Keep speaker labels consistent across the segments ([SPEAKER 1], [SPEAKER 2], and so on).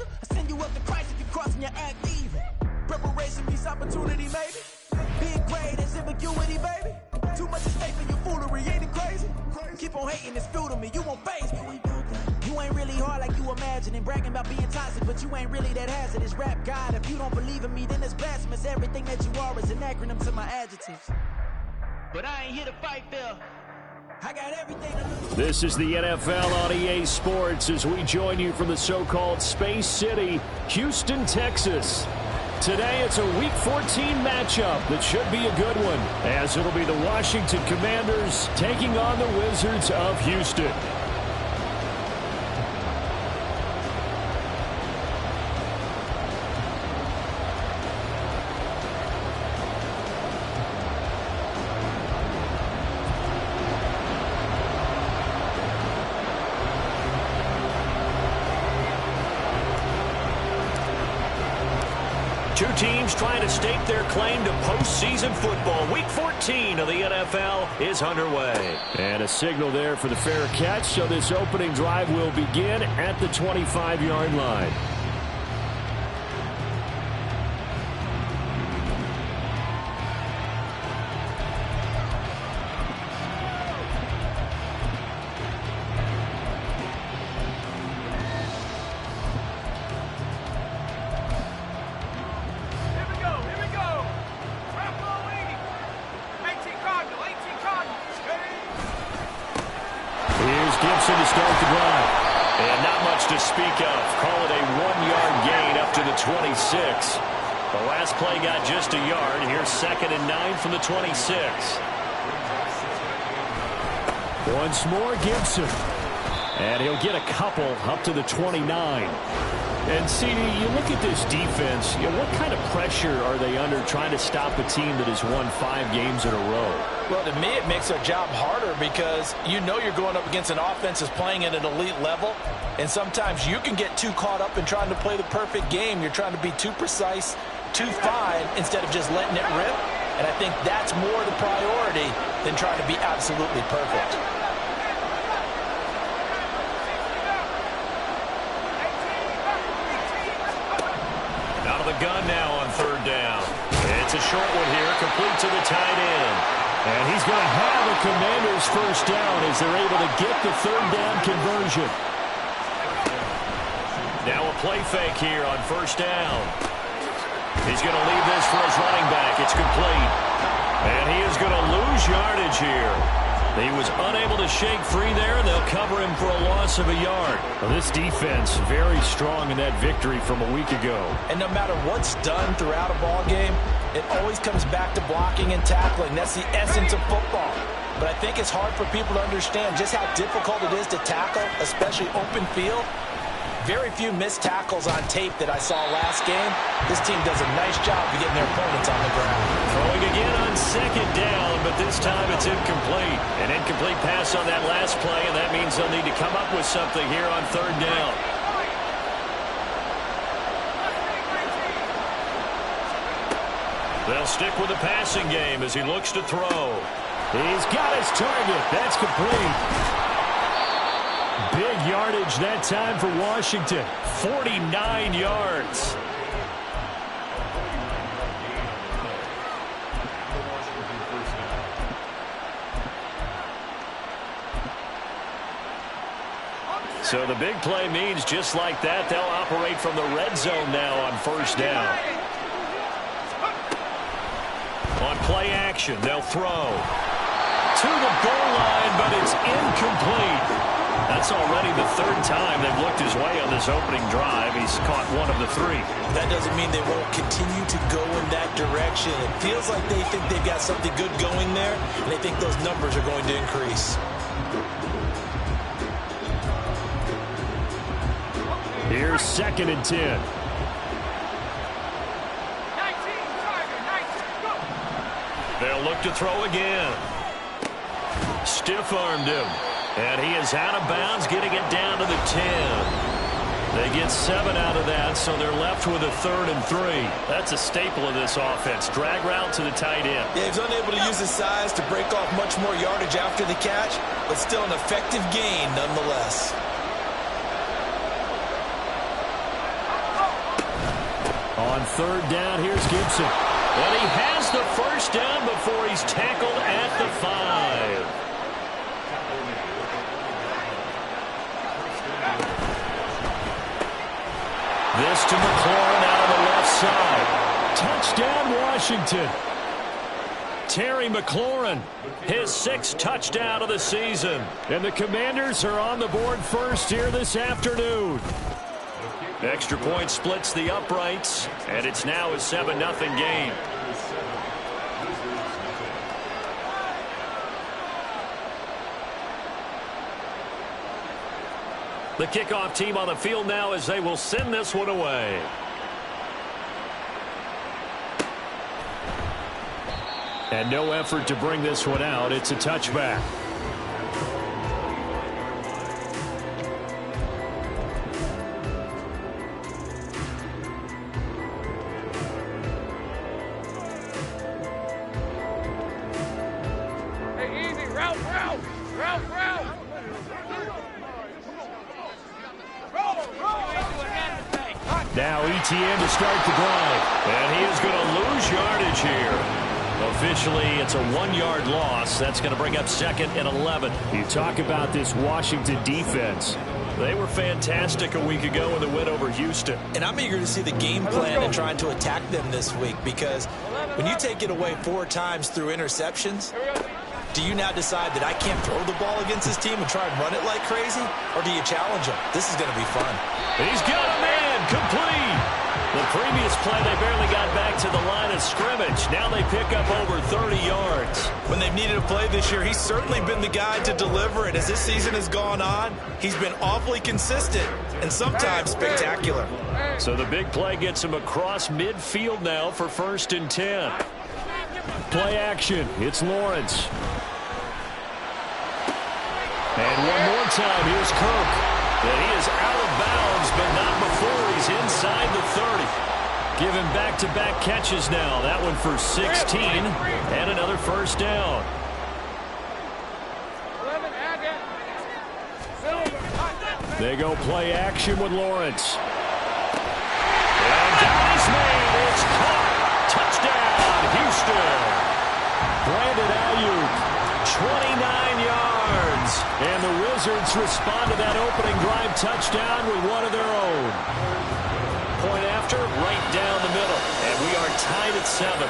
[SPEAKER 1] I send you up to Christ if you're crossing your act even. Preparation means opportunity, maybe. Big grade is ambiguity, baby. Too much at stake for your foolery, ain't it crazy? Keep on hating, it's fuel to me, you won't phase me. You ain't really hard like you imagining. Bragging about being toxic, but you ain't really that hazardous. Rap God, if you don't believe in me, then it's blasphemous. Everything that you are is an acronym to my adjectives. But I ain't here to fight, Phil. I got everything to lose.
[SPEAKER 2] This is the NFL on EA Sports as we join you from the so-called Space City, Houston, Texas. Today it's a Week 14 matchup that should be a good one, as it'll be the Washington Commanders taking on the Wizards of Houston. Two teams trying to stake their claim to postseason football. Week 14 of the NFL is underway. And a signal there for the fair catch, so this opening drive will begin at the 25-yard line. Gibson to start the drive. And not much to speak of. Call it a 1-yard gain up to the 26. The last play got just a yard. Here's 2nd and 9 from the 26. Once more, Gibson. And he'll get a couple up to the 29. And, CD, you look at this defense, what kind of pressure are they under trying to stop a team that has won 5 games in a row?
[SPEAKER 3] Well, to me, it makes their job harder because you know you're going up against an offense that's playing at an elite level, and sometimes you can get too caught up in trying to play the perfect game. You're trying to be too precise, too fine, instead of just letting it rip, and I think that's more the priority than trying to be absolutely perfect.
[SPEAKER 2] Out of the gun now on 3rd down. It's a short one here, complete to the tight end. And he's going to have a Commanders first down as they're able to get the 3rd down conversion. Now a play fake here on 1st down. He's going to leave this for his running back. It's complete. And he is going to lose yardage here. He was unable to shake free there, and they'll cover him for a loss of a yard. Well, this defense very strong in that victory from a week ago.
[SPEAKER 3] And no matter what's done throughout a ball game, it always comes back to blocking and tackling. That's the essence of football. But I think it's hard for people to understand just how difficult it is to tackle, especially open field. Very few missed tackles on tape that I saw last game. This team does a nice job of getting their opponents on the ground.
[SPEAKER 2] Throwing again on 2nd down, but this time it's incomplete. An incomplete pass on that last play, and that means they'll need to come up with something here on 3rd down. They'll stick with the passing game as he looks to throw. He's got his target. That's complete. Big yardage that time for Washington. 49 yards. So the big play means just like that, they'll operate from the red zone now on 1st down. On play action, they'll throw to the goal line, but it's incomplete. That's already the 3rd time they've looked his way on this opening drive. He's caught 1 of the 3.
[SPEAKER 3] That doesn't mean they won't continue to go in that direction. It feels like they think they've got something good going there, and they think those numbers are going to increase.
[SPEAKER 2] Here's 2nd and 10. They'll look to throw again. Stiff-armed him. And he is out of bounds, getting it down to the 10. They get 7 out of that, so they're left with a 3rd and 3. That's a staple of this offense. Drag route to the tight end.
[SPEAKER 3] Yeah, he's unable to use his size to break off much more yardage after the catch, but still an effective gain nonetheless.
[SPEAKER 2] On third down, here's Gibson. And he has the first down before he's tackled at the 5. This to McLaurin out on the left side. Touchdown, Washington. Terry McLaurin, his 6th touchdown of the season. And the Commanders are on the board first here this afternoon. Extra point splits the uprights, and it's now a 7-0 game. The kickoff team on the field now as they will send this one away. And no effort to bring this one out. It's a touchback.
[SPEAKER 4] Hey, easy. Route.
[SPEAKER 2] Now ETN to start the drive. And he is going to lose yardage here. Officially, it's a 1-yard loss. That's going to bring up 2nd and 11. You talk about this Washington defense. They were fantastic a week ago in the win over Houston.
[SPEAKER 3] And I'm eager to see the game plan and trying to attack them this week, because when you take it away 4 times through interceptions, do you now decide that I can't throw the ball against this team and try and run it like crazy? Or do you challenge them? This is going to be fun.
[SPEAKER 2] He's got a man complete. The previous play, they barely got back to the line of scrimmage. Now they pick up over 30 yards.
[SPEAKER 3] When they've needed a play this year, he's certainly been the guy to deliver it. As this season has gone on, he's been awfully consistent and sometimes spectacular.
[SPEAKER 2] So the big play gets him across midfield now for 1st and 10. Play action. It's Lawrence. And one more time, here's Kirk. And he is out of bounds, but not before he's inside the 30. Given back-to-back catches now. That one for 16 and another first down. They go play action with Lawrence. And down is made. It's caught. Touchdown, Houston. Brandon Ayuk. 29 yards. And the Wizards respond to that opening drive touchdown with one of their own. Point after, right down the middle. And we are tied at 7.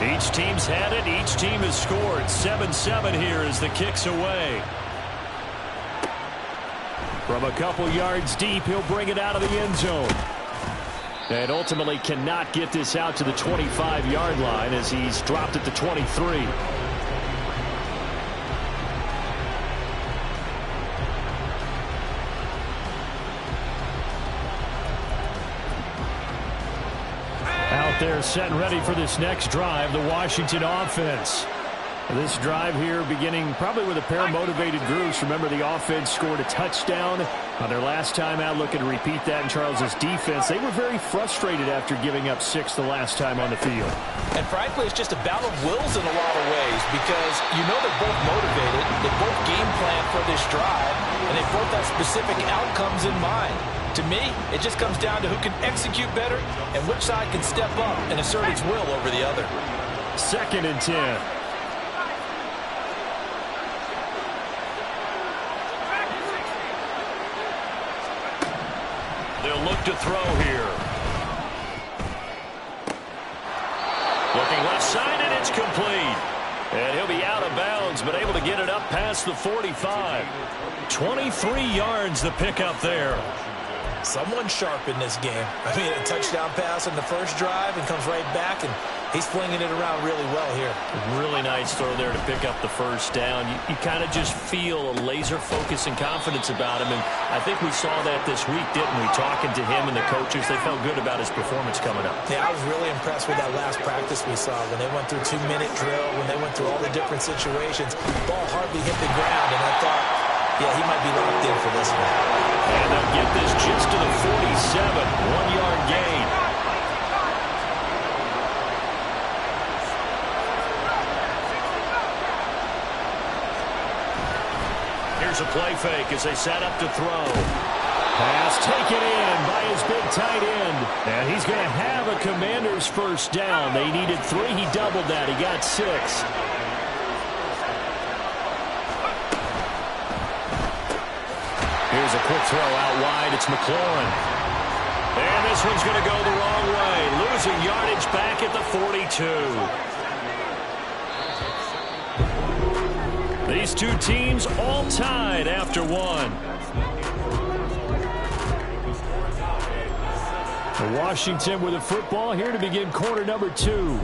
[SPEAKER 2] Each team's had it. Each team has scored. 7-7 here as the kick's away. From a couple yards deep, he'll bring it out of the end zone. And ultimately cannot get this out to the 25-yard line as he's dropped at the 23. They're set and ready for this next drive, the Washington offense. This drive here beginning probably with a pair of motivated groups. Remember, the offense scored a touchdown on their last time out, looking to repeat that in Charles's defense. They were very frustrated after giving up 6 the last time on the field.
[SPEAKER 3] And frankly, it's just a battle of wills in a lot of ways, because you know they're both motivated, they both game plan for this drive, and they both have specific outcomes in mind. To me, it just comes down to who can execute better and which side can step up and assert its will over the other.
[SPEAKER 2] 2nd and 10. They'll look to throw here. Looking left side, and it's complete. And he'll be out of bounds, but able to get it up past the 45. 23 yards the pickup there.
[SPEAKER 3] Someone sharp in this game. I mean, a touchdown pass on the first drive and comes right back, and he's flinging it around really well here.
[SPEAKER 2] Really nice throw there to pick up the first down. You kind of just feel a laser focus and confidence about him, and I think we saw that this week, didn't we? Talking to him and the coaches, they felt good about his performance coming up.
[SPEAKER 3] Yeah, I was really impressed with that last practice we saw when they went through 2-minute drill, when they went through all the different situations. Ball hardly hit the ground, and I thought, yeah, he might be locked in for this one.
[SPEAKER 2] And they'll get this just to the 47. 1-yard gain. fake as they set up to throw. Pass taken in by his big tight end. And he's going to have a Commanders first down. They needed 3. He doubled that. He got 6. Here's a quick throw out wide. It's McLaurin. And this one's going to go the wrong way. Losing yardage back at the 42. These two teams all tied after one. Washington with the football here to begin quarter number 2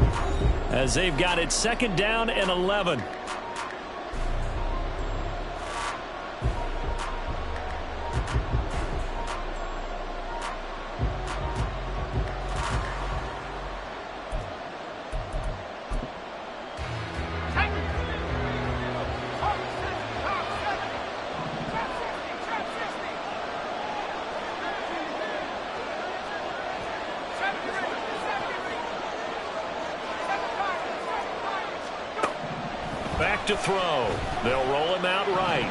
[SPEAKER 2] as they've got it 2nd down and 11. Back to throw. They'll roll him out right.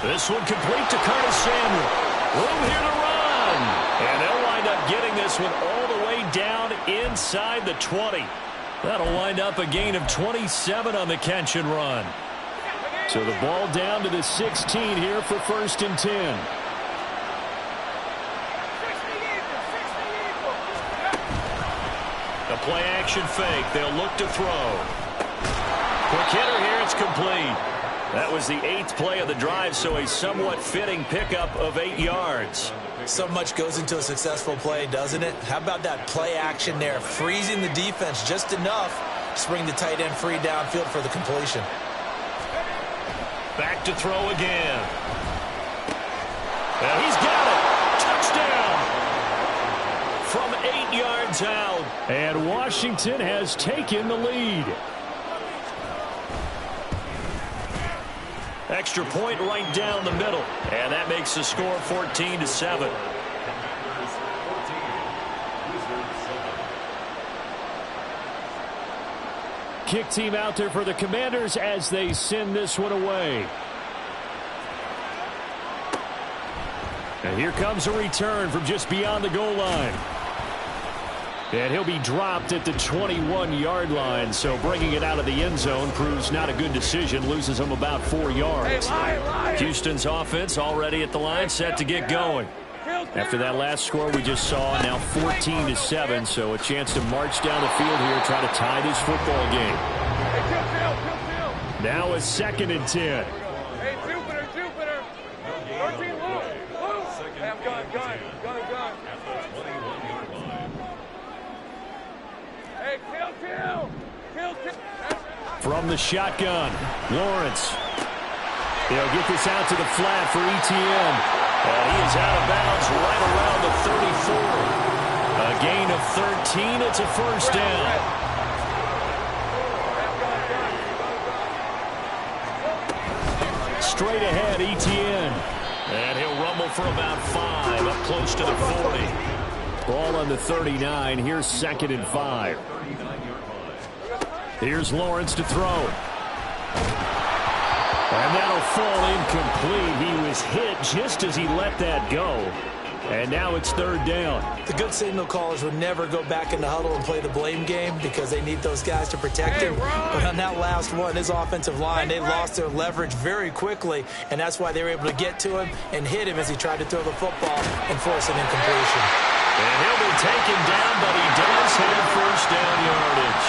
[SPEAKER 2] This one complete to Curtis Samuel. Room here to run. And they'll wind up getting this one all the way down inside the 20. That'll wind up a gain of 27 on the catch and run. So the ball down to the 16 here for 1st and 10. A play action fake. They'll look to throw. Quick hitter here. It's complete. That was the 8th play of the drive, so a somewhat fitting pickup of 8 yards.
[SPEAKER 3] So much goes into a successful play, doesn't it? How about that play action there? Freezing the defense just enough to bring the tight end free downfield for the completion.
[SPEAKER 2] Back to throw again. And he's got it. Touchdown. From 8 yards out. And Washington has taken the lead. Extra point right down the middle. And that makes the score 14-7. Kick team out there for the Commanders as they send this one away. And here comes a return from just beyond the goal line. And he'll be dropped at the 21-yard line, so bringing it out of the end zone proves not a good decision, loses him about 4 yards. Houston's offense already at the line, set to get going. After that last score we just saw, now 14-7, so a chance to march down the field here, try to tie this football game. Now a 2nd and 10.
[SPEAKER 4] Hey, Jupiter. 13, Luke. Hey, I'm gun. Hey, kill.
[SPEAKER 2] From the shotgun, Lawrence. They'll get this out to the flat for Etienne. And he is out of bounds right around the 34. A gain of 13. It's a first down. Straight ahead, Etienne. And he'll rumble for about 5, up close to the 40. Ball on the 39. Here's 2nd and 5. Here's Lawrence to throw. And that'll fall incomplete. He was hit just as he let that go. And now it's 3rd down.
[SPEAKER 3] The good signal callers would never go back in the huddle and play the blame game because they need those guys to protect him. But on that last one, his offensive line, they lost their leverage very quickly, and that's why they were able to get to him and hit him as he tried to throw the football and force an incompletion.
[SPEAKER 2] And he'll be taken down, but he does have first down yardage.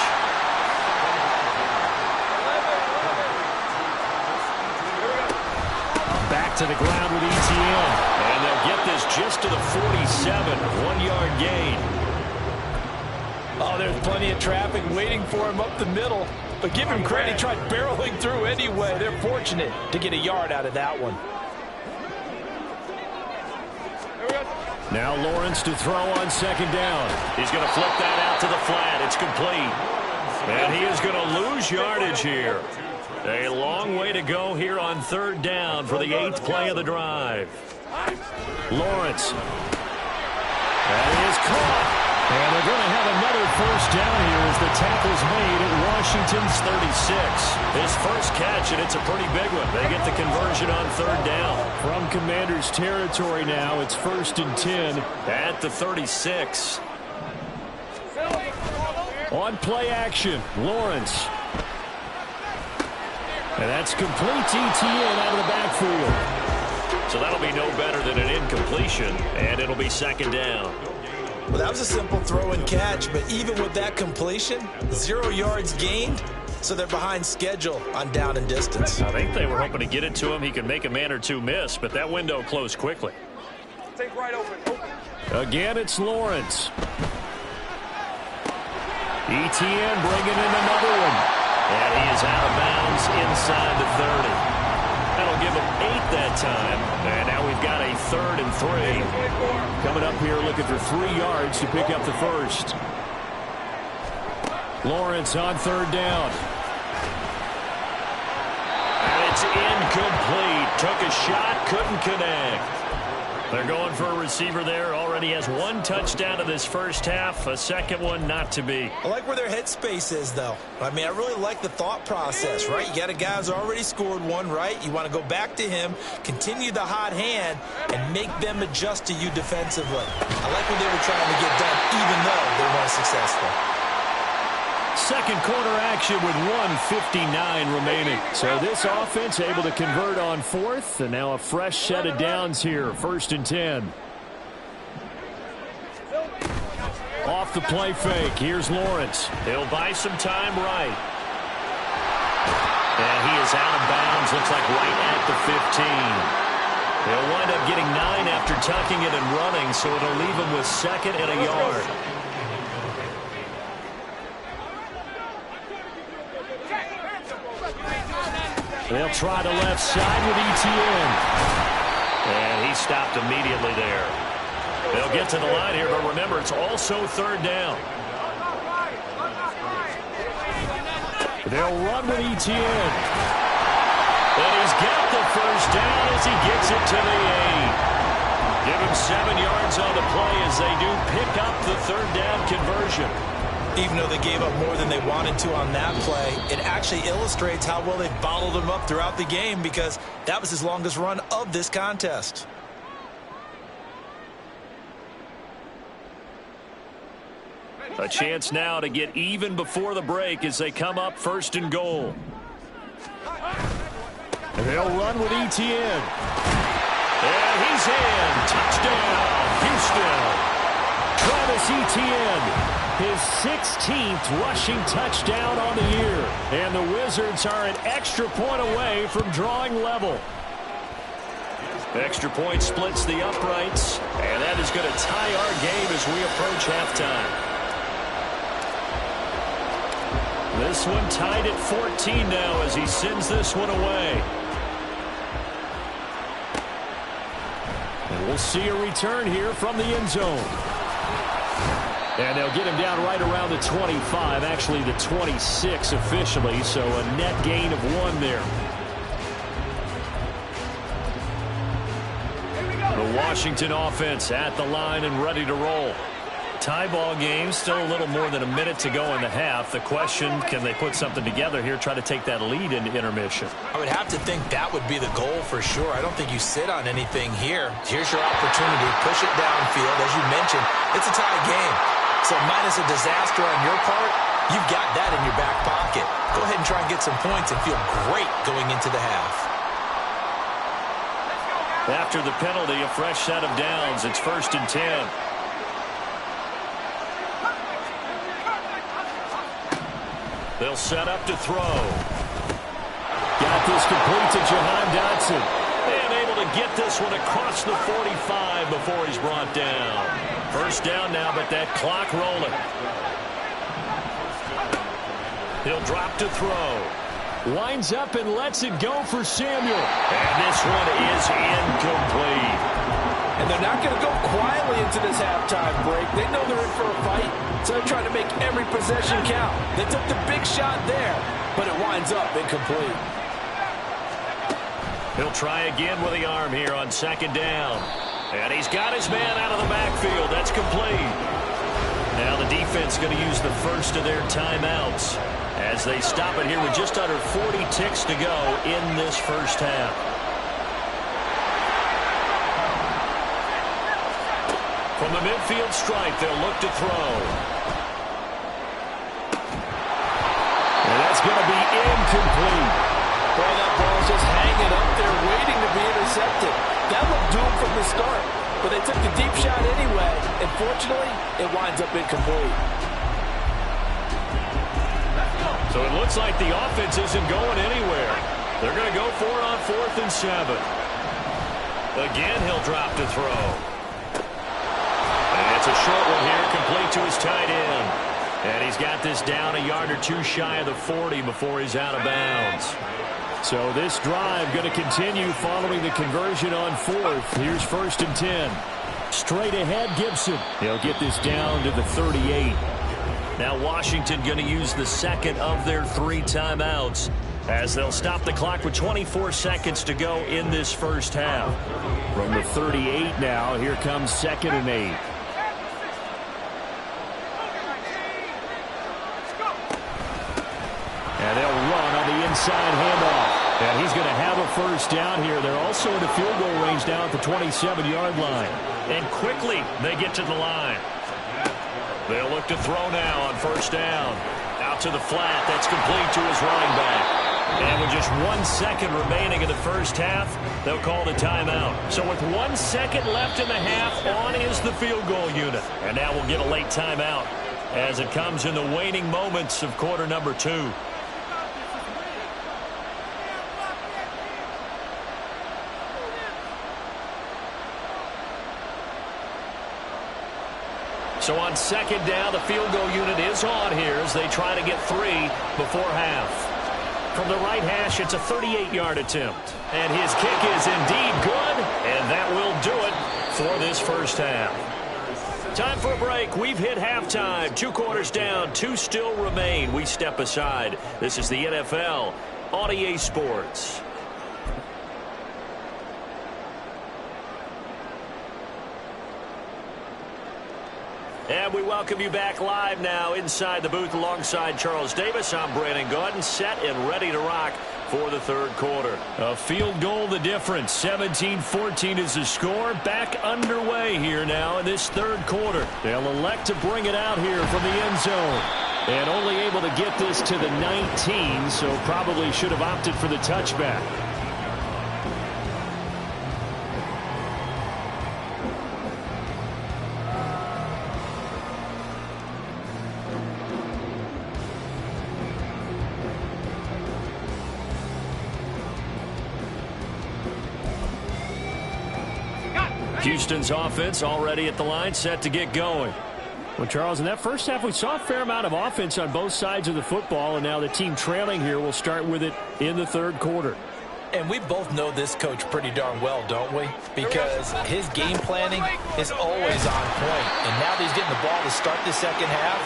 [SPEAKER 2] Back to the ground with Etienne. And they'll get this just to the 47. 1-yard gain.
[SPEAKER 3] Oh, there's plenty of traffic waiting for him up the middle. But give him credit, he tried barreling through anyway. They're fortunate to get a yard out of that one.
[SPEAKER 2] Now Lawrence to throw on 2nd down. He's going to flip that out to the flat. It's complete. And he is going to lose yardage here. A long way to go here on 3rd down for the 8th play of the drive. Lawrence. That is caught. And they're going to have another first down here as the tackle's made at Washington's 36. His first catch, and it's a pretty big one. They get the conversion on third down. From Commanders territory now, it's 1st and 10 at the 36. On play action, Lawrence. And that's complete to Etienne out of the backfield. So that'll be no better than an incompletion, and it'll be 2nd down.
[SPEAKER 3] Well, that was a simple throw and catch, but even with that completion, 0 yards gained, so they're behind schedule on down and distance.
[SPEAKER 2] I think they were hoping to get it to him. He could make a man or two miss, but that window closed quickly.
[SPEAKER 4] Take right open.
[SPEAKER 2] Again, it's Lawrence. Etienne bringing in another one. And he is out of bounds inside the 30. That'll give him 8 that time. And now we've got a 3rd and 3. Coming up here looking for 3 yards to pick up the first. Lawrence on 3rd down. And it's incomplete. Took a shot, couldn't connect. They're going for a receiver there. Already has 1 touchdown in this first half. A second one not to be.
[SPEAKER 3] I like where their headspace is, though. I mean, I really like the thought process, right? You got a guy who's already scored 1, right? You want to go back to him, continue the hot hand, and make them adjust to you defensively. I like what they were trying to get done, even though they weren't successful.
[SPEAKER 2] Second quarter action with 1:59 remaining. So this offense able to convert on 4th, and now a fresh set of downs here. 1st and 10. Off the play fake. Here's Lawrence. He'll buy some time right. And he is out of bounds. Looks like right at the 15. He'll wind up getting 9 after tucking it and running, so it'll leave him with 2nd and a yard. They'll try the left side with Etienne. And he stopped immediately there. They'll get to the line here, but remember, it's also 3rd down. They'll run with Etienne. And he's got the first down as he gets it to the 8. Give him 7 yards on the play as they do pick up the 3rd down conversion.
[SPEAKER 3] Even though they gave up more than they wanted to on that play, it actually illustrates how well they've bottled him up throughout the game, because that was his longest run of this contest.
[SPEAKER 2] A chance now to get even before the break as they come up 1st and goal. And they'll run with Etienne. And he's in. Touchdown, Houston. Travis Etienne. His 16th rushing touchdown on the year. And the Wizards are an extra point away from drawing level. Extra point splits the uprights. And that is going to tie our game as we approach halftime. This one tied at 14 now as he sends this one away. And we'll see a return here from the end zone. And they'll get him down right around the 25, actually the 26 officially, so a net gain of 1 there. The Washington offense at the line and ready to roll. Tie ball game, still a little more than a minute to go in the half. The question, can they put something together here, try to take that lead into intermission?
[SPEAKER 3] I would have to think that would be the goal for sure. I don't think you sit on anything here. Here's your opportunity. Push it downfield. As you mentioned, it's a tie game. So minus a disaster on your part, you've got that in your back pocket. Go ahead and try and get some points and feel great going into the half.
[SPEAKER 2] After the penalty, a fresh set of downs. It's 1st and 10. They'll set up to throw. Got this complete to Jahan Dotson. And able to get this one across the 45 before he's brought down. First down now, but that clock rolling. He'll drop to throw. Winds up and lets it go for Samuel. And this one is incomplete.
[SPEAKER 5] And they're not going to go quietly into this halftime break. They know they're in for a fight, so they're trying to make every possession count. They took the big shot there, but it winds up incomplete.
[SPEAKER 2] He'll try again with the arm here on 2nd down. And he's got his man out of the backfield. That's complete. Now the defense going to use the first of their timeouts as they stop it here with just under 40 ticks to go in this first half. From the midfield stripe, they'll look to throw. And that's going to be incomplete.
[SPEAKER 5] Boy, that ball's just hanging up there waiting to be intercepted. That looked doomed from the start, but they took the deep shot anyway, and fortunately, it winds up incomplete.
[SPEAKER 2] So it looks like the offense isn't going anywhere. They're going to go for it on 4th and 7. Again, he'll drop to throw. And it's a short one here, complete to his tight end. And he's got this down a yard or two shy of the 40 before he's out of bounds. So this drive going to continue following the conversion on 4th. Here's 1st and 10. Straight ahead, Gibson. He'll get this down to the 38. Now Washington going to use the second of their 3 timeouts as they'll stop the clock with 24 seconds to go in this first half. From the 38 now, here comes 2nd and 8. And they'll run on the inside handoff. And he's going to have a first down here. They're also in the field goal range now at the 27-yard line. And quickly they get to the line. They'll look to throw now on 1st down. Out to the flat. That's complete to his running back. And with just 1 second remaining in the first half, they'll call the timeout. So with 1 second left in the half, on is the field goal unit. And now we'll get a late timeout as it comes in the waning moments of quarter number 2. So on 2nd down, the field goal unit is on here as they try to get 3 before half. From the right hash, it's a 38-yard attempt. And his kick is indeed good, and that will do it for this first half. Time for a break. We've hit halftime. 2 quarters down, 2 still remain. We step aside. This is the NFL on EA Sports. And we welcome you back live now inside the booth alongside Charles Davis. I'm Brandon Gaudin, set and ready to rock for the 3rd quarter. A field goal the difference. 17-14 is the score. Back underway here now in this 3rd quarter. They'll elect to bring it out here from the end zone. And only able to get this to the 19, so probably should have opted for the touchback. Houston's offense already at the line, set to get going. Well, Charles, in that first half, we saw a fair amount of offense on both sides of the football, and now the team trailing here will start with it in the 3rd quarter.
[SPEAKER 3] And we both know this coach pretty darn well, don't we? Because his game planning is always on point. And now that he's getting the ball to start the 2nd half,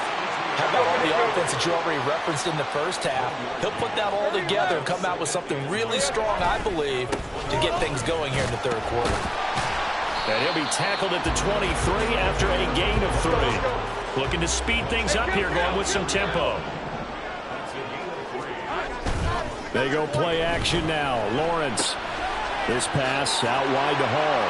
[SPEAKER 3] how about all the offense that you already referenced in the first half? He'll put that all together and come out with something really strong, I believe, to get things going here in the 3rd quarter.
[SPEAKER 2] And he'll be tackled at the 23 after a gain of 3. Looking to speed things up here, going with some tempo. They go play action now. Lawrence. This pass out wide to Hall.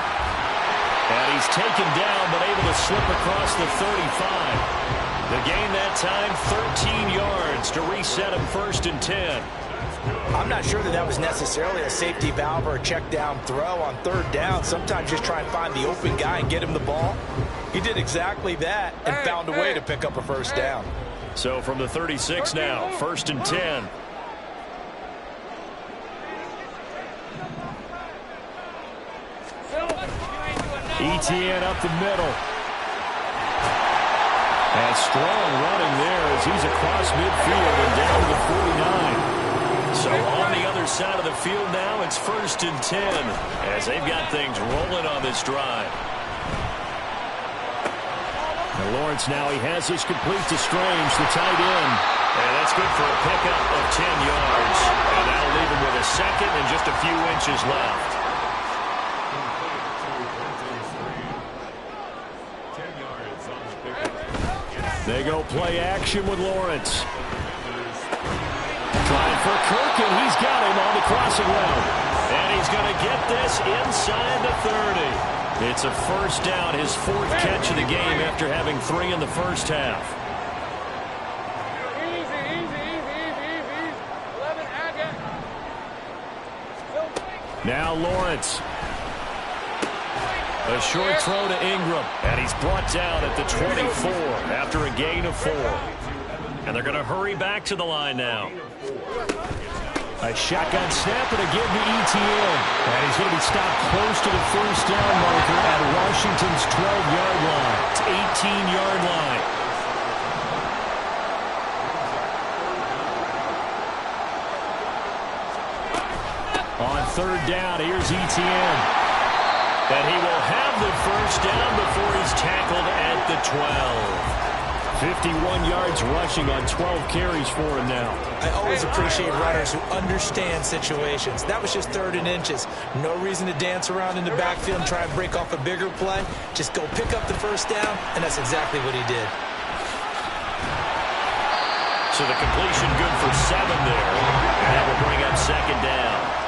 [SPEAKER 2] And he's taken down, but able to slip across the 35. The gain that time, 13 yards to reset him 1st and 10.
[SPEAKER 3] I'm not sure that was necessarily a safety valve or a check down throw on 3rd down. Sometimes just try and find the open guy and get him the ball. He did exactly that and found a way to pick up a 1st down.
[SPEAKER 2] So from the 36 now, 1st and 10. Etienne up the middle. And strong running there as he's across midfield and down to the 49. So on the other side of the field now, it's 1st and 10 as they've got things rolling on this drive. And Lawrence now, he has this complete to Strange, the tight end. And that's good for a pickup of 10 yards. And that'll leave him with a second and just a few inches left. They go play action with Lawrence. Trying for Kirk, and he's got him on the crossing route. And he's going to get this inside the 30. It's a first down, his fourth catch of the game after having 3 in the first half. Now Lawrence. A short throw to Ingram, and he's brought down at the 24 after a gain of 4. And they're going to hurry back to the line now. A shotgun snap and a give to ETN. And he's going to be stopped close to the first down marker at Washington's 12-yard line. It's 18-yard line. On third down, here's ETN. And he will have the first down before he's tackled at the 12. 51 yards rushing on 12 carries for him now.
[SPEAKER 3] I always appreciate runners who understand situations. That was just 3rd and inches. No reason to dance around in the backfield and try and break off a bigger play. Just go pick up the first down, and that's exactly what he did.
[SPEAKER 2] So the completion good for 7 there. And that will bring up second down.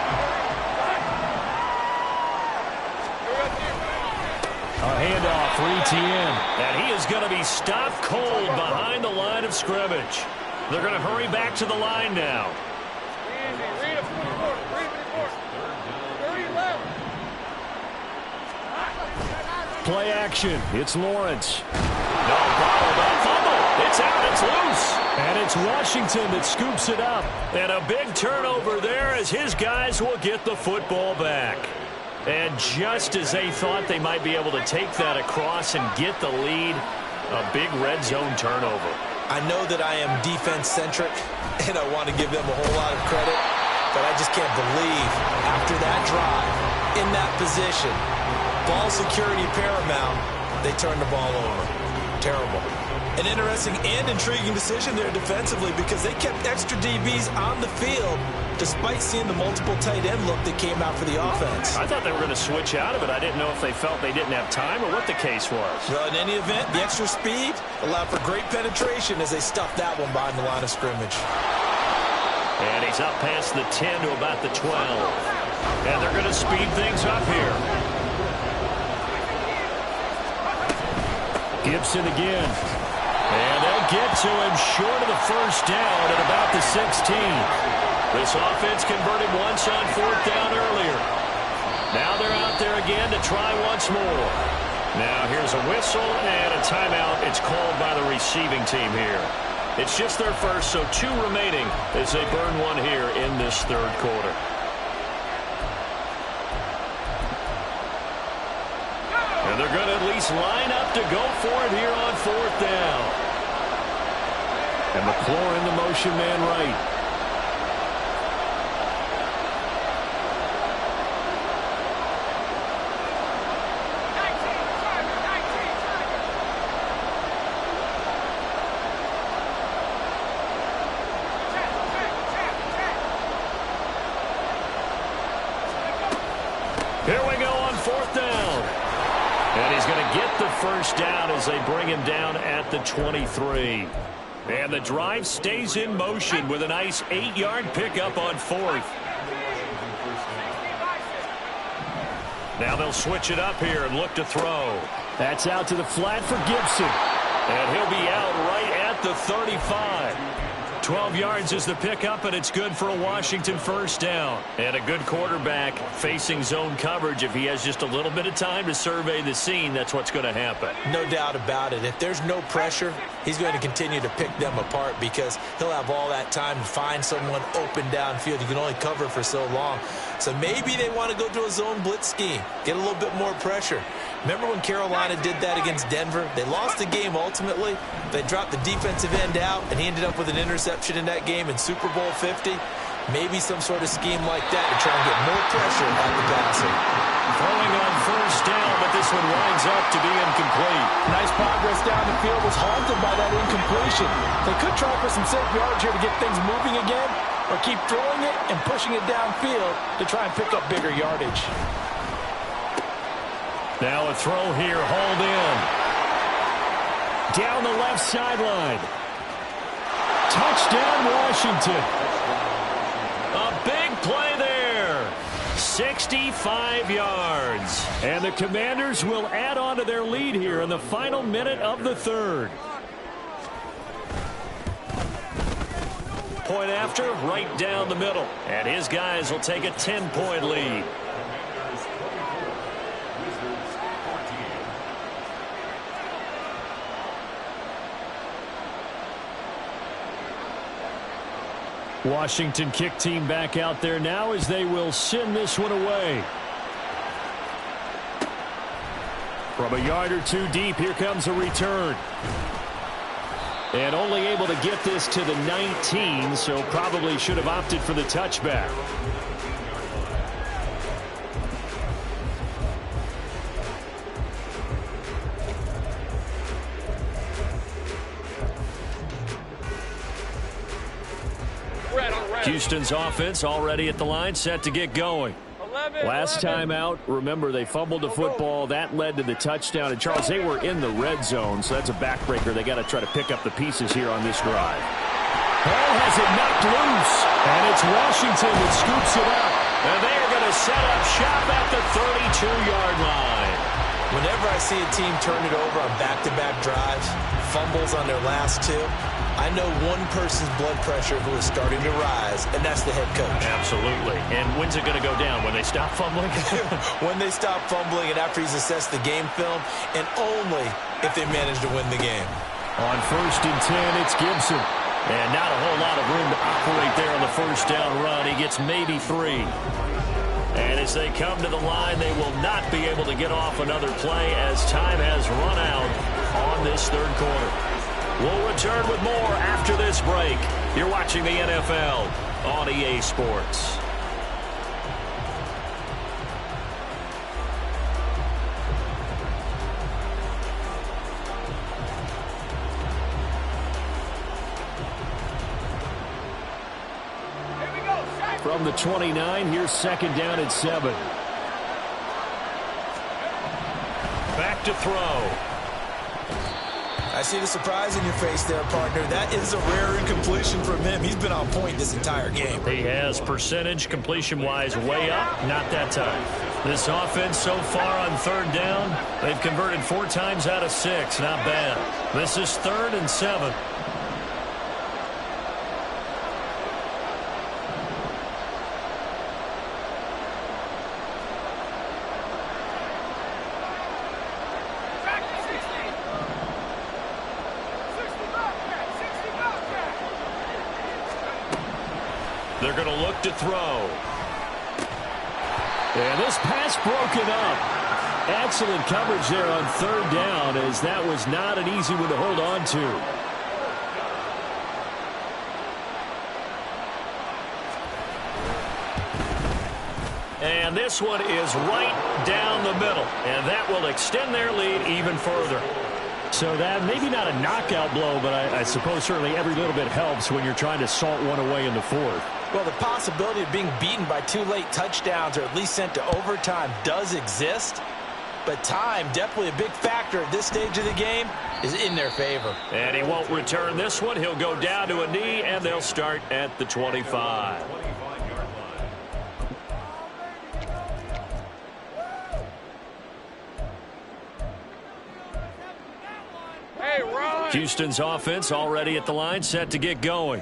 [SPEAKER 2] A handoff for ETN. And he is going to be stopped cold behind the line of scrimmage. They're going to hurry back to the line now. Play action. It's Lawrence. No problem. That fumble. It's out. It's loose. And it's Washington that scoops it up. And a big turnover there as his guys will get the football back. And just as they thought they might be able to take that across and get the lead, a big red zone turnover.
[SPEAKER 3] I know that I am defense-centric, and I want to give them a whole lot of credit, but I just can't believe after that drive, in that position, ball security paramount, they turned the ball over. Terrible. An interesting and intriguing decision there defensively because they kept extra DBs on the field despite seeing the multiple tight end look that came out for the offense.
[SPEAKER 2] I thought they were going to switch out of it. I didn't know if they felt they didn't have time or what the case was.
[SPEAKER 3] Well, in any event, the extra speed allowed for great penetration as they stuffed that one behind the line of scrimmage.
[SPEAKER 2] And he's up past the 10 to about the 12. And they're going to speed things up here. Gibson again. And they'll get to him short of the first down at about the 16. This offense converted once on 4th down earlier. Now they're out there again to try once more. Now here's a whistle and a timeout. It's called by the receiving team here. It's just their first, so 2 remaining as they burn one here in this 3rd quarter. And they're going to at least line up to go for it here on 4th down. And McLaurin in the motion man right. Here we go on 4th down. And he's going to get the first down as they bring him down at the 23. And the drive stays in motion with a nice 8-yard pickup on 4th. Now they'll switch it up here and look to throw. That's out to the flat for Gibson. And he'll be out right at the 35. 12 yards is the pickup, and it's good for a Washington first down. And a good quarterback facing zone coverage. If he has just a little bit of time to survey the scene, that's what's going to happen.
[SPEAKER 3] No doubt about it. If there's no pressure, he's going to continue to pick them apart because he'll have all that time to find someone open downfield. You can only cover for so long. So maybe they want to go to a zone blitz scheme, get a little bit more pressure. Remember when Carolina did that against Denver? They lost the game ultimately. They dropped the defensive end out, and he ended up with an interception in that game in Super Bowl 50. Maybe some sort of scheme like that to try and get more pressure on the passer.
[SPEAKER 2] Throwing on first down, but this one winds up to be incomplete.
[SPEAKER 5] Nice progress down the field, was halted by that incompletion. They could try for some safe yards here to get things moving again, or keep throwing it and pushing it downfield to try and pick up bigger yardage.
[SPEAKER 2] Now a throw here, hauled in. down the left sideline. Touchdown, Washington. A big play there. 65 yards. And the Commanders will add on to their lead here in the final minute of the third. Point after, right down the middle. And his guys will take a 10-point lead. Washington kick team back out there now as they will send this one away. From a yard or two deep, here comes a return. And only able to get this to the 19, so probably should have opted for the touchback. Houston's offense already at the line, set to get going. Last time out, remember, they fumbled the football. That led to the touchdown. And, Charles, they were in the red zone, so that's a backbreaker. They got to try to pick up the pieces here on this drive. Ball has it knocked loose, and it's Washington that scoops it up. And they are going to set up shop at the 32-yard line.
[SPEAKER 3] Whenever I see a team turn it over on back-to-back drives, fumbles on their last two, I know one person's blood pressure who is starting to rise, and that's the head coach.
[SPEAKER 2] Absolutely. And when's it going to go down? When they stop fumbling?
[SPEAKER 3] When they stop fumbling and after he's assessed the game film, and only if they manage to win the game.
[SPEAKER 2] On 1st and 10, it's Gibson. And not a whole lot of room to operate there on the first down run. He gets maybe 3. And as they come to the line, they will not be able to get off another play as time has run out on this third quarter. We'll return with more after this break. You're watching the NFL on EA Sports. From the 29, here's 2nd down and 7. Back to throw.
[SPEAKER 3] I see the surprise in your face there, partner. That is a rare incompletion from him. He's been on point this entire game.
[SPEAKER 2] He has percentage completion-wise way up, not that time. This offense so far on 3rd down, they've converted 4 times out of 6. Not bad. This is 3rd and 7. They're going to look to throw. And this pass broken up. Excellent coverage there on 3rd down, as that was not an easy one to hold on to. And this one is right down the middle. And that will extend their lead even further. So that maybe not a knockout blow, but I suppose certainly every little bit helps when you're trying to salt one away in the 4th.
[SPEAKER 3] Well, the possibility of being beaten by 2 late touchdowns or at least sent to overtime does exist. But time, definitely a big factor at this stage of the game, is in their favor.
[SPEAKER 2] And he won't return this one. He'll go down to a knee, and they'll start at the 25. Houston's offense already at the line, set to get going.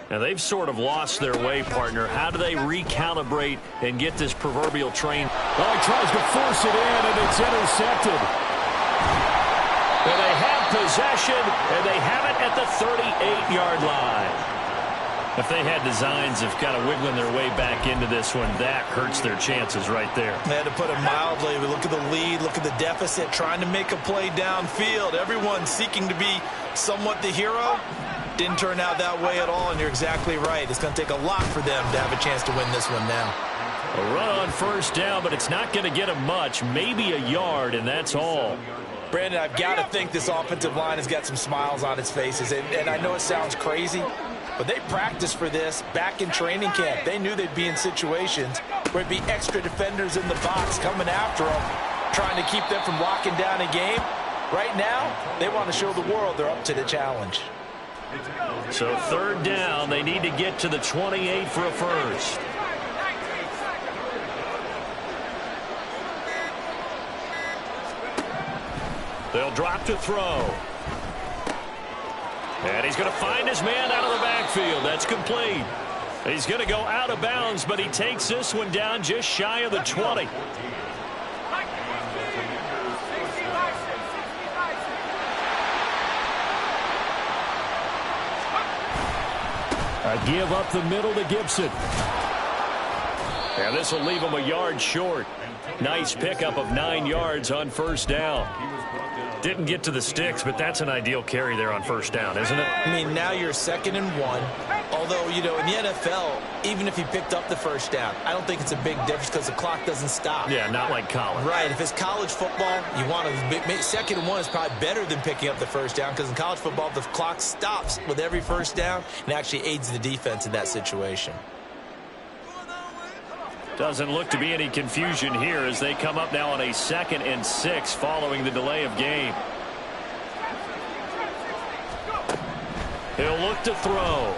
[SPEAKER 2] Now, they've sort of lost their way, partner. How do they recalibrate and get this proverbial train?
[SPEAKER 5] Well, he tries to force it in, and it's intercepted.
[SPEAKER 2] And they have possession, and they have it at the 38-yard line. If they had designs of kind of wiggling their way back into this one, that hurts their chances right there.
[SPEAKER 3] They had to put it mildly. We look at the lead, look at the deficit, trying to make a play downfield. Everyone seeking to be somewhat the hero. Didn't turn out that way at all, and you're exactly right. It's going to take a lot for them to have a chance to win this one now.
[SPEAKER 2] A run on 1st down, but it's not going to get them much. Maybe a yard, and that's all.
[SPEAKER 3] Brandon, I've got to think this offensive line has got some smiles on its faces. And I know it sounds crazy, but they practiced for this back in training camp. They knew they'd be in situations where it'd be extra defenders in the box coming after them, trying to keep them from locking down a game. Right now, they want to show the world they're up to the challenge.
[SPEAKER 2] So 3rd down, they need to get to the 28 for a first. They'll drop to throw. And he's going to find his man out of the backfield. That's complete. He's going to go out of bounds, but he takes this one down just shy of the 20. A give up the middle to Gibson. And this will leave him a yard short. Nice pickup of 9 yards on 1st down. Didn't get to the sticks, but that's an ideal carry there on 1st down, isn't it?
[SPEAKER 3] I mean, now you're 2nd and 1. Although, you know, in the NFL, even if he picked up the 1st down, I don't think it's a big difference because the clock doesn't stop.
[SPEAKER 2] Yeah, not like college.
[SPEAKER 3] Right. If it's college football, you want to 2nd and 1 is probably better than picking up the 1st down because in college football, the clock stops with every 1st down and actually aids the defense in that situation.
[SPEAKER 2] Doesn't look to be any confusion here as they come up now on a 2nd and 6 following the delay of game. He'll look to throw.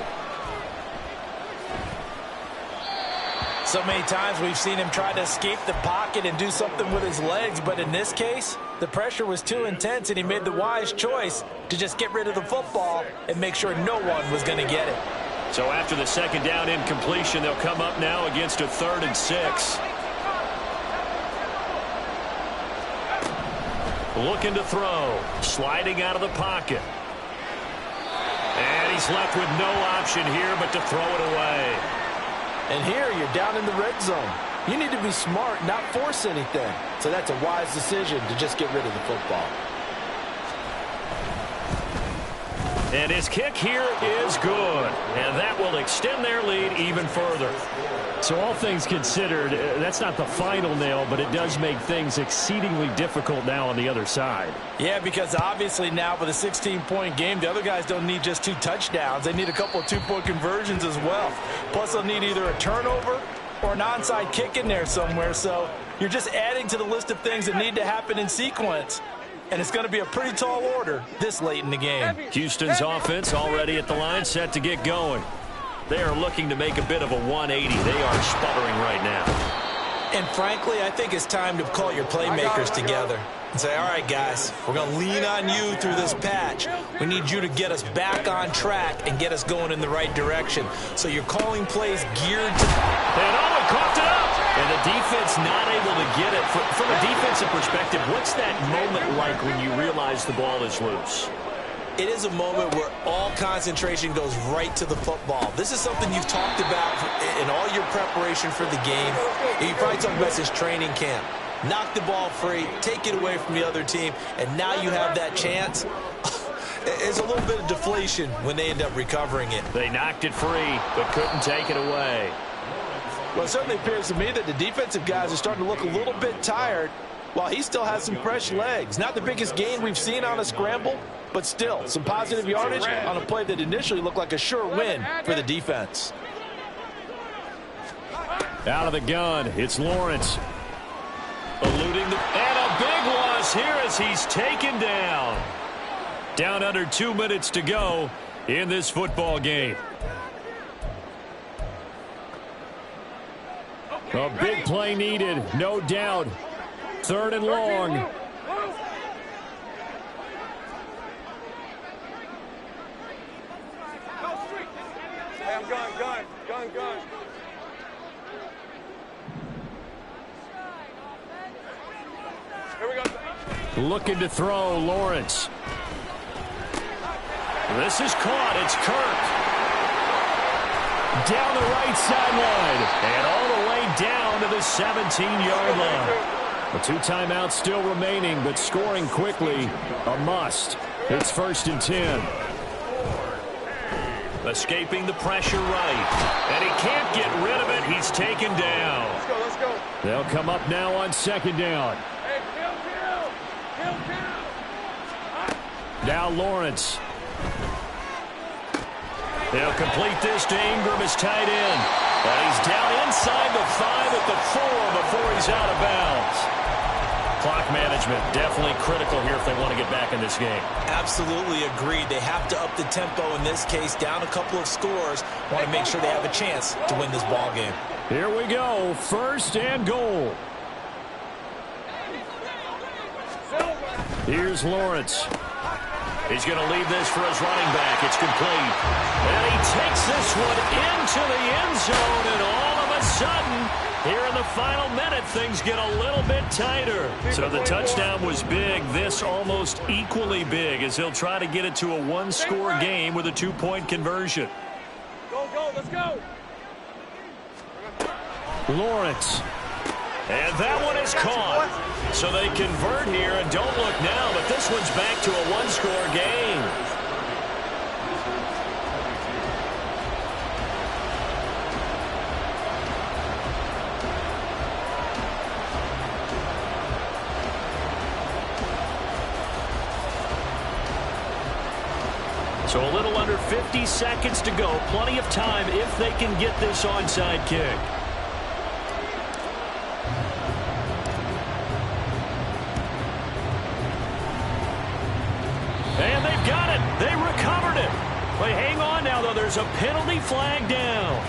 [SPEAKER 3] So many times we've seen him try to escape the pocket and do something with his legs, but in this case, the pressure was too intense and he made the wise choice to just get rid of the football and make sure no one was going to get it.
[SPEAKER 2] So after the 2nd down incompletion, they'll come up now against a 3rd and 6. Looking to throw. Sliding out of the pocket. And he's left with no option here but to throw it away.
[SPEAKER 5] And here you're down in the red zone. You need to be smart, not force anything. So that's a wise decision to just get rid of the football.
[SPEAKER 2] And his kick here is good. And that will extend their lead even further. So all things considered, that's not the final nail, but it does make things exceedingly difficult now on the other side.
[SPEAKER 5] Yeah, because obviously now with a 16-point game, the other guys don't need just 2 touchdowns. They need a couple of 2-point conversions as well. Plus, they'll need either a turnover or an onside kick in there somewhere. So you're just adding to the list of things that need to happen in sequence. And it's going to be a pretty tall order this late in the game.
[SPEAKER 2] Houston's offense already at the line, set to get going. They are looking to make a bit of a 180. They are sputtering right now.
[SPEAKER 3] And frankly, I think it's time to call your playmakers together and say, all right, guys, we're going to lean on you through this patch. We need you to get us back on track and get us going in the right direction. So you're calling plays geared to...
[SPEAKER 2] And Owen coughed it up. And the defense not able to get it. From a defensive perspective, what's that moment like when you realize the ball is loose?
[SPEAKER 3] It is a moment where all concentration goes right to the football. This is something you've talked about in all your preparation for the game. You probably talked about this training camp. Knock the ball free, take it away from the other team, and now you have that chance. It's a little bit of deflation when they end up recovering it.
[SPEAKER 2] They knocked it free, but couldn't take it away.
[SPEAKER 5] Well, it certainly appears to me that the defensive guys are starting to look a little bit tired while he still has some fresh legs. Not the biggest gain we've seen on a scramble, but still some positive yardage on a play that initially looked like a sure win for the defense.
[SPEAKER 2] Out of the gun, it's Lawrence. Eluding the... And a big loss here as he's taken down. Down under 2 minutes to go in this football game. A big play needed, no doubt. 3rd and long.
[SPEAKER 4] Hey, I'm gun. Here we go.
[SPEAKER 2] Looking to throw, Lawrence. This is caught. It's Kirk. Down the right sideline. And all the way down to the 17-yard line. The 2 timeouts still remaining, but scoring quickly, a must. It's 1st and 10. Escaping the pressure right. And he can't get rid of it. He's taken down.
[SPEAKER 4] Let's go.
[SPEAKER 2] They'll come up now on 2nd down.
[SPEAKER 4] Hey, kill.
[SPEAKER 2] Now Lawrence. They'll complete this to Ingram as tight end. And he's down inside the 5 at the 4 before he's out of bounds. Clock management definitely critical here if they want to get back in this game.
[SPEAKER 3] Absolutely agreed. They have to up the tempo in this case, down a couple of scores. Want to make sure they have a chance to win this ball game.
[SPEAKER 2] Here we go, 1st and goal. Here's Lawrence. He's going to leave this for his running back. It's complete. And he takes this one into the end zone, and all of a sudden, here in the final minute, things get a little bit tighter. So the touchdown was big. This almost equally big as he'll try to get it to a one-score game with a 2-point conversion.
[SPEAKER 4] Go, let's go.
[SPEAKER 2] Lawrence. And that one is caught. So they convert here, and don't look now, but this one's back to a one-score game. So a little under 50 seconds to go. Plenty of time if they can get this onside kick. And they've got it. They recovered it. But hang on now, though. There's a penalty flag down.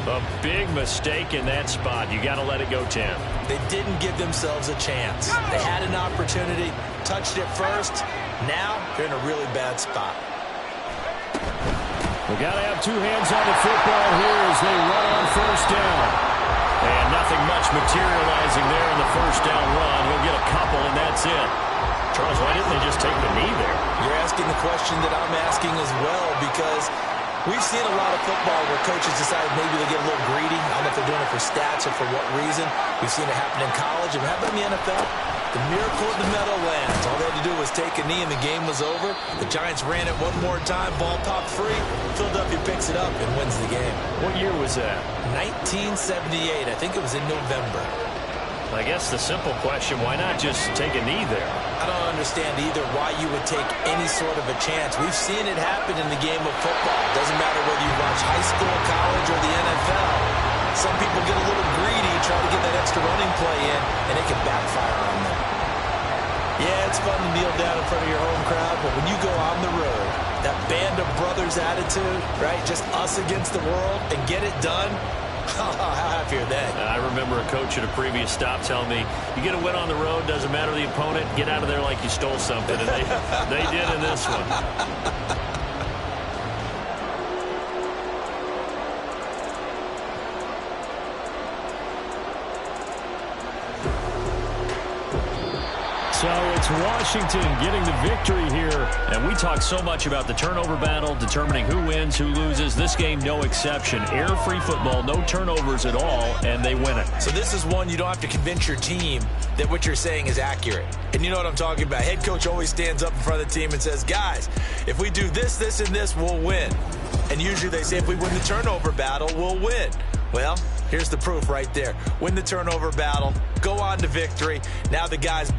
[SPEAKER 2] A big mistake in that spot. You got to let it go, Tim.
[SPEAKER 3] They didn't give themselves a chance. They had an opportunity, touched it first. Now they're in a really bad spot.
[SPEAKER 2] We got to have two hands on the football here as they run on 1st down. And nothing much materializing there in the 1st down run. He'll get a couple, and that's it. Charles, why didn't they just take the knee there?
[SPEAKER 3] You're asking the question that I'm asking as well, because we've seen a lot of football where coaches decide maybe they get a little greedy. I don't know if they're doing it for stats or for what reason. We've seen it happen in college. It happened in the NFL. The miracle of the Meadowlands. All they had to do was take a knee and the game was over. The Giants ran it one more time. Ball popped free. Philadelphia picks it up and wins the game.
[SPEAKER 2] What year was that?
[SPEAKER 3] 1978. I think it was in November.
[SPEAKER 2] I guess the simple question, why not just take a knee there?
[SPEAKER 3] I don't understand either why you would take any sort of a chance. We've seen it happen in the game of football. It doesn't matter whether you watch high school, college, or the NFL. Some people get a little greedy, try to get that extra running play in, and it can backfire on them. Yeah, it's fun to kneel down in front of your home crowd, but when you go on the road, that band of brothers attitude, right, just us against the world, and get it done, how happy are they?
[SPEAKER 2] I remember a coach at a previous stop telling me, you get a win on the road, doesn't matter the opponent, get out of there like you stole something. And they did in this one. So it's Washington getting the victory here. And we talk so much about the turnover battle, determining who wins, who loses. This game, no exception. Air-free football, no turnovers at all, and they win it.
[SPEAKER 3] So this is one you don't have to convince your team that what you're saying is accurate. And you know what I'm talking about. Head coach always stands up in front of the team and says, guys, if we do this, this, and this, we'll win. And usually they say if we win the turnover battle, we'll win. Well, here's the proof right there. Win the turnover battle, go on to victory. Now the guys